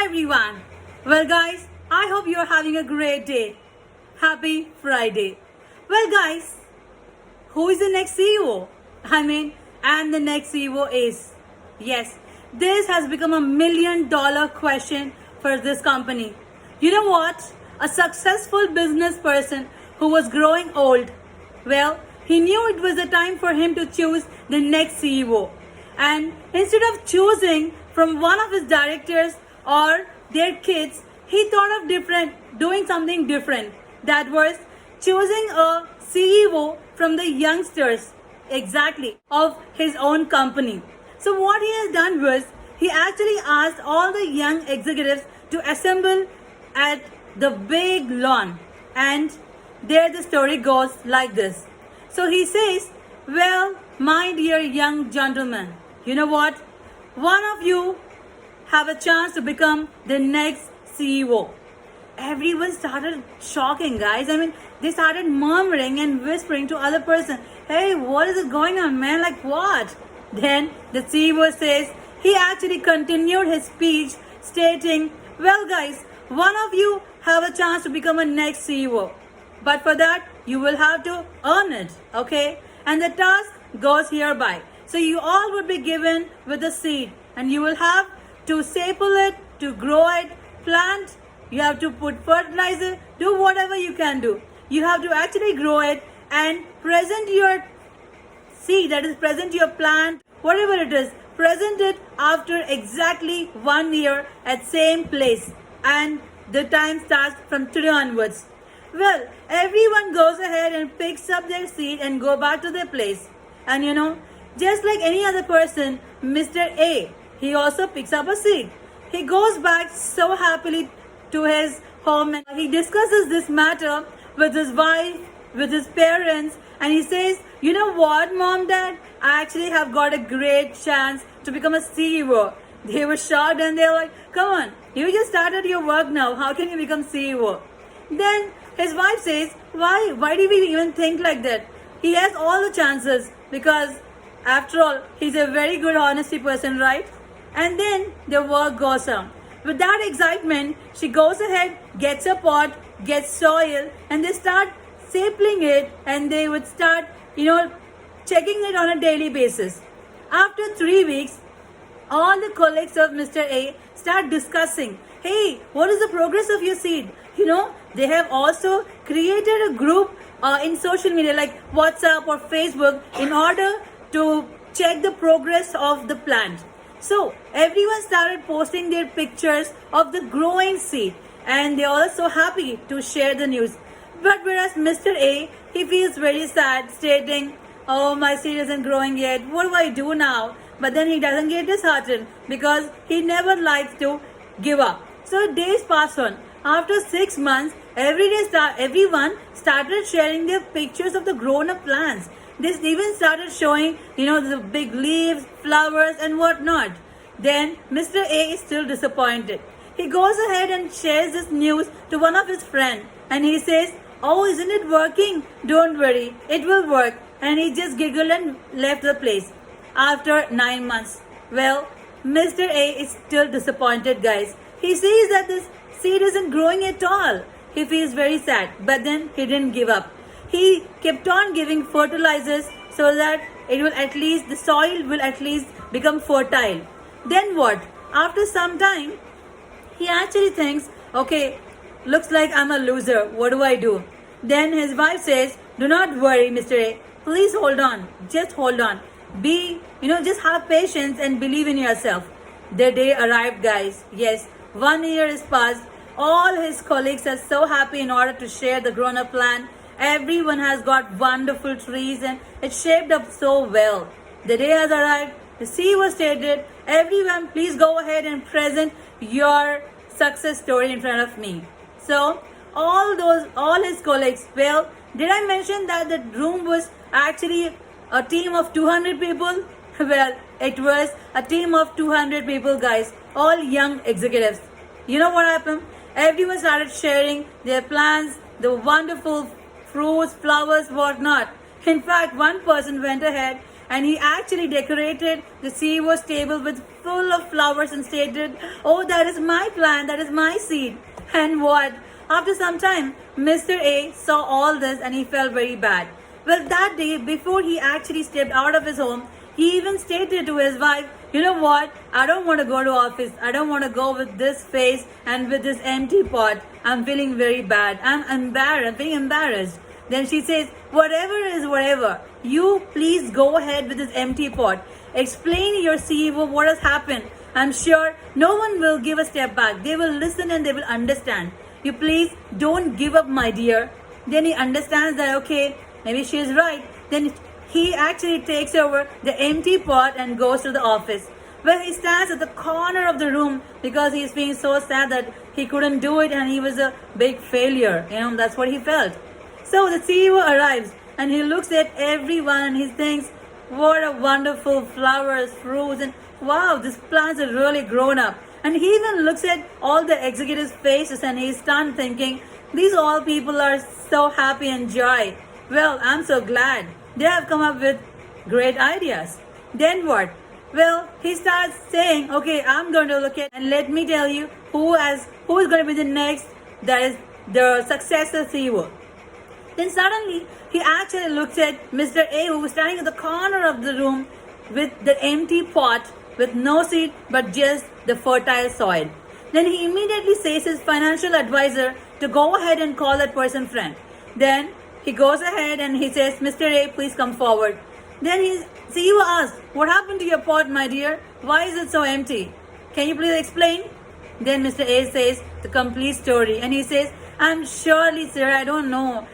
everyone. Well, guys, I hope you're having a great day. Happy Friday. Well, guys, who is the next CEO? And the next CEO is. Yes, this has become $1 million question for this company. You know what? A successful business person who was growing old. Well, he knew it was the time for him to choose the next CEO. And instead of choosing from one of his directors or their kids, he thought of doing something different. That was choosing a CEO from the youngsters, exactly, of his own company. So what he has done was, he actually asked all the young executives to assemble at the big lawn. And there the story goes like this. So he says, well, my dear young gentlemen, you know what? One of you have a chance to become the next CEO. Everyone started shocking, guys. They started murmuring and whispering to other person, hey, what is it going on, man? Like what? Then the CEO says, he actually continued his speech stating, well, guys, one of you have a chance to become a next CEO. But for that, you will have to earn it, okay? And the task goes hereby. So you all would be given with a seed, and you will have to staple it, to grow it, plant. You have to put fertilizer, do whatever you can do. You have to actually grow it and present your seed, that is present your plant, whatever it is, present it after exactly 1 year at same place. And the time starts from today onwards. Well, everyone goes ahead and picks up their seed and go back to their place. And just like any other person, Mr. A, he also picks up a seed. He goes back so happily to his home and he discusses this matter with his wife, with his parents, and he says, you know what, mom, dad, I actually have got a great chance to become a CEO. They were shocked and they're like, come on, you just started your work now. How can you become CEO? Then his wife says, why do we even think like that? He has all the chances because after all, he's a very good honesty person, right? And then the work goes on. With that excitement, she goes ahead, gets a pot, gets soil, and they start stapling it, and they would start, checking it on a daily basis. After 3 weeks, all the colleagues of Mr. A start discussing, hey, what is the progress of your seed? They have also created a group in social media like WhatsApp or Facebook in order to check the progress of the plant. So everyone started posting their pictures of the growing seed, and they're all so happy to share the news. But whereas Mr. A, he feels very sad, stating, oh, my seed isn't growing yet. What do I do now? But then he doesn't get disheartened because he never likes to give up. So days pass on. After 6 months, everyone started sharing their pictures of the grown-up plants. They even started showing, the big leaves, flowers, and whatnot. Then Mr. A is still disappointed. He goes ahead and shares this news to one of his friends, and he says, oh, isn't it working? Don't worry, it will work. And he just giggled and left the place. After 9 months, well, Mr. A is still disappointed, guys. He says that this seed isn't growing at all. He feels very sad, but then he didn't give up. He kept on giving fertilizers so that the soil will at least become fertile. Then what? After some time, he actually thinks, okay, looks like I'm a loser. What do I do? Then his wife says, do not worry, Mr. A. Please hold on. Just hold on. Just have patience and believe in yourself. The day arrived, guys. Yes, 1 year is passed. All his colleagues are so happy in order to share the grown-up plant. Everyone has got wonderful trees and it's shaped up so well. The day has arrived. The CEO stated, everyone please go ahead and present your success story in front of me. So all his colleagues, well, did I mention that the room was actually a team of 200 people? Well, it was a team of 200 people, guys, all young executives. You know what happened? Everyone started sharing their plans, the wonderful fruits, flowers, whatnot. In fact, one person went ahead and he actually decorated the CEO's table with full of flowers and stated, "Oh, that is my plant, that is my seed." And what? After some time, Mr. A saw all this and he felt very bad. Well, that day, before he actually stepped out of his home, he even stated to his wife, "You know what? I don't want to go to office. I don't want to go with this face and with this empty pot. I'm feeling very bad. I'm embarrassed. I'm being embarrassed." Then she says, "Whatever is whatever. You please go ahead with this empty pot. Explain to your CEO what has happened. I'm sure no one will give a step back. They will listen and they will understand. You please don't give up, my dear." Then he understands that, okay, maybe she is right. Then he actually takes over the empty pot and goes to the office. Well, he stands at the corner of the room because he's being so sad that he couldn't do it and he was a big failure. That's what he felt. So the CEO arrives and he looks at everyone and he thinks, what a wonderful flowers, fruits, and wow, these plants are really grown up. And he even looks at all the executives' faces and he's stunned thinking, these all people are so happy and joy. Well, I'm so glad. They have come up with great ideas. Then what? Well, he starts saying, okay, I'm going to look at and let me tell you who is going to be the next, that is the successor CEO. Then suddenly, he actually looks at Mr. A, who was standing at the corner of the room with the empty pot with no seed but just the fertile soil. Then he immediately says his financial advisor to go ahead and call that person friend. Then he goes ahead and he says, "Mr. A, please come forward." Then his CEO asks, "What happened to your pot, my dear? Why is it so empty? Can you please explain?" Then Mr. A says the complete story and he says, "I'm surely, sir, I don't know.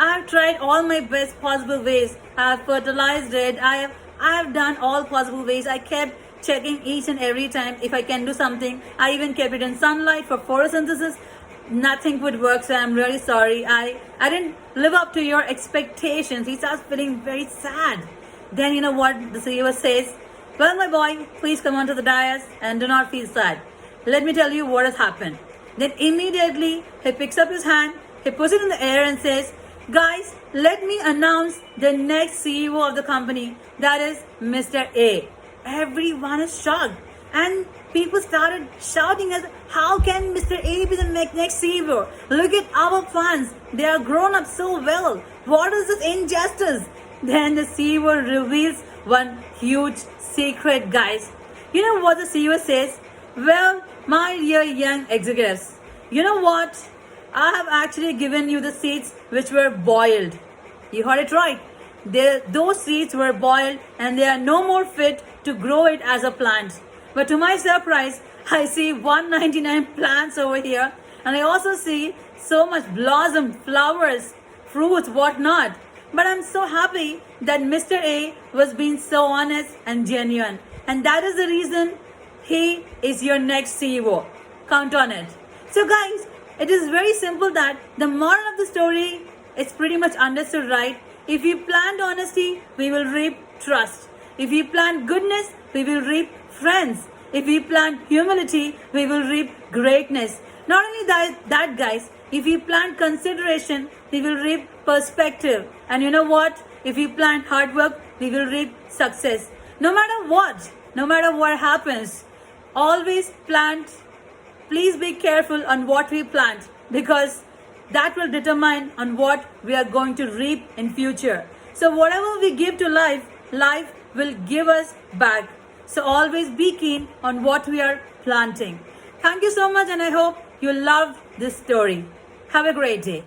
I've tried all my best possible ways. I've fertilized it. I have done all possible ways. I kept checking each and every time if I can do something. I even kept it in sunlight for photosynthesis. Nothing would work, so I'm really sorry. I didn't live up to your expectations." He starts feeling very sad. Then you know what the CEO says? "Well, my boy, please come onto the dais and do not feel sad. Let me tell you what has happened." Then immediately he picks up his hand, he puts it in the air and says, "Guys, let me announce the next CEO of the company, that is Mr. A." Everyone is shocked and people started shouting as, "How can Mr. A be the next CEO? Look at our plants. They are grown up so well. What is this injustice?" Then the CEO reveals one huge secret, guys. You know what the CEO says? "Well, my dear young executives, you know what? I have actually given you the seeds which were boiled." You heard it right. Those seeds were boiled and they are no more fit to grow it as a plant. But to my surprise, I see 199 plants over here and I also see so much blossom, flowers, fruits, whatnot. But I'm so happy that Mr. A was being so honest and genuine. And that is the reason he is your next CEO. Count on it. So guys, it is very simple that the moral of the story is pretty much understood, right? If we plant honesty, we will reap trust. If we plant goodness, we will reap friends. If we plant humility, we will reap greatness. Not only that guys, if we plant consideration, we will reap perspective. And you know what? If we plant hard work, we will reap success. No matter what happens, always plant. Please be careful on what we plant because that will determine on what we are going to reap in future. So whatever we give to life, life will give us back. So always be keen on what we are planting. Thank you so much and I hope you loved this story. Have a great day.